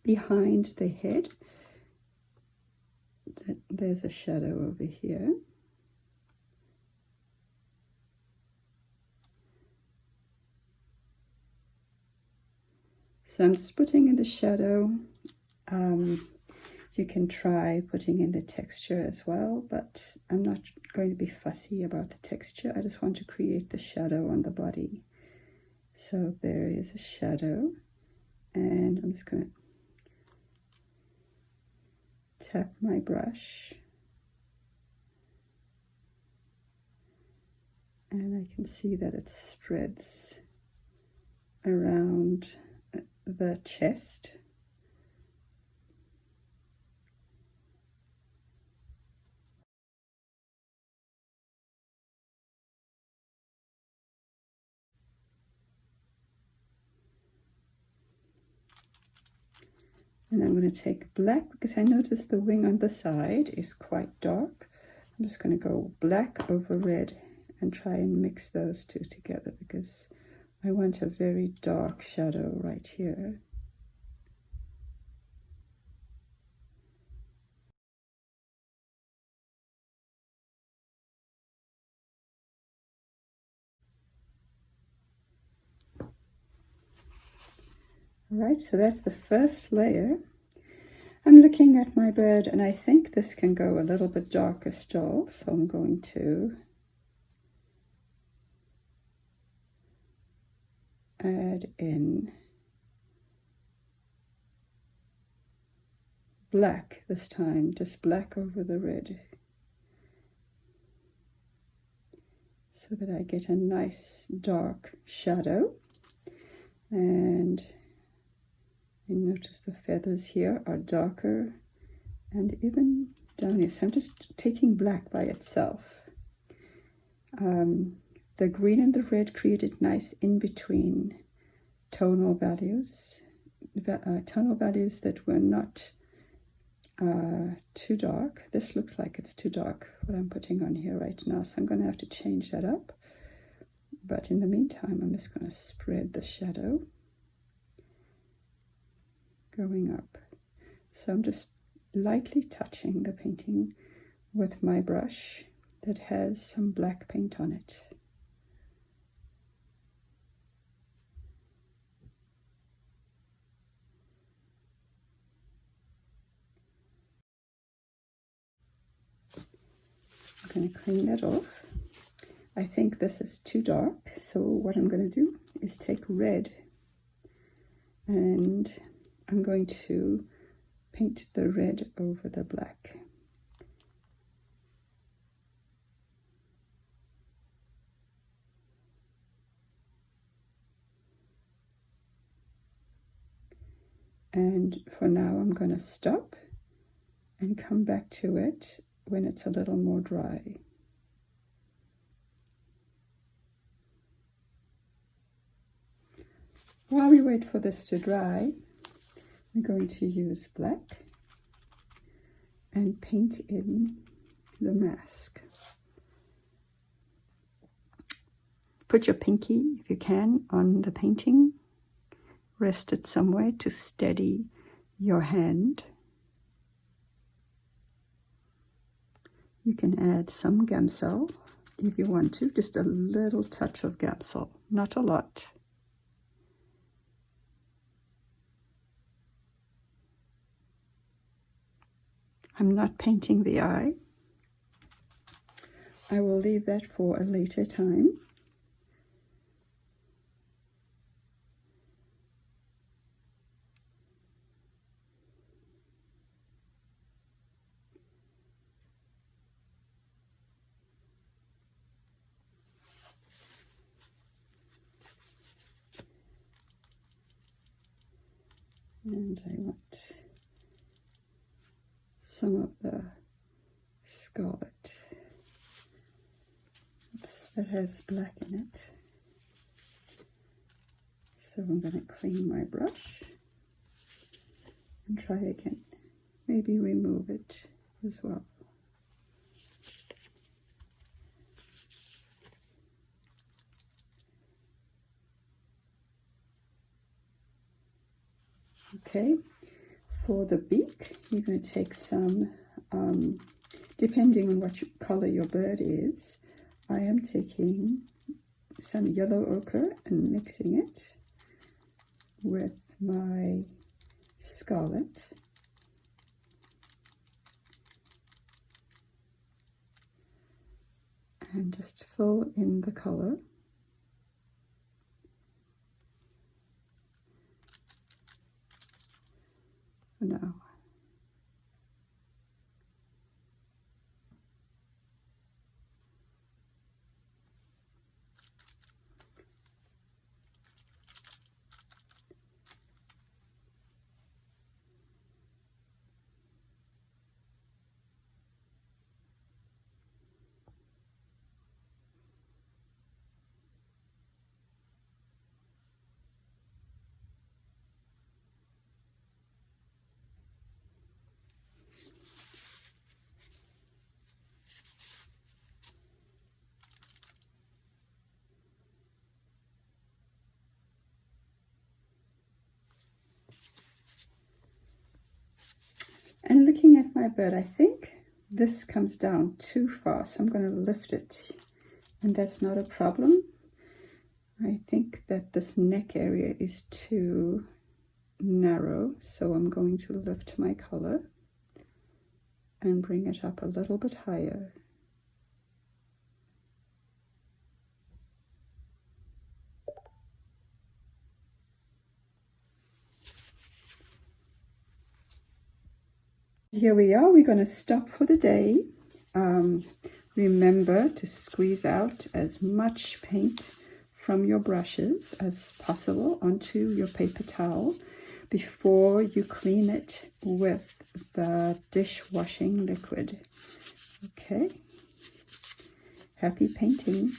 behind the head. There's a shadow over here. So I'm just putting in the shadow. You can try putting in the texture as well, but I'm not going to be fussy about the texture. I just want to create the shadow on the body. So there is a shadow, and I'm just going to tap my brush, and I can see that it spreads around the chest. And I'm going to take black, because I noticed the wing on the side is quite dark. I'm just going to go black over red and try and mix those two together, because I want a very dark shadow right here. Alright, so that's the first layer. I'm looking at my bird, and I think this can go a little bit darker still, so I'm going to add in black this time, just black over the red, so that I get a nice dark shadow. And you notice the feathers here are darker, and even down here. So I'm just taking black by itself. The green and the red created nice in-between tonal values that were not too dark. This looks like it's too dark, what I'm putting on here right now, so I'm going to have to change that up. But in the meantime, I'm just going to spread the shadow going up. So I'm just lightly touching the painting with my brush that has some black paint on it. I'm going to clean that off. I think this is too dark, so what I'm going to do is take red, and I'm going to paint the red over the black. And for now, I'm going to stop and come back to it when it's a little more dry. While we wait for this to dry, I'm going to use black and paint in the mask. Put your pinky, if you can, on the painting. Rest it somewhere to steady your hand. You can add some Gamsol if you want to, just a little touch of Gamsol, not a lot. I'm not painting the eye. I will leave that for a later time. And I want some of the scarlet. Oops, that has black in it. So I'm going to clean my brush and try again. Maybe remove it as well. Okay, For the beak, you're going to take some, depending on what color your bird is, I am taking some yellow ochre and mixing it with my scarlet. And just fill in the color. For now. And looking at my bird, I think this comes down too far, so I'm going to lift it, and that's not a problem. I think that this neck area is too narrow, so I'm going to lift my color and bring it up a little bit higher. Here we are, we're going to stop for the day. Remember to squeeze out as much paint from your brushes as possible onto your paper towel before you clean it with the dishwashing liquid. Okay, happy painting.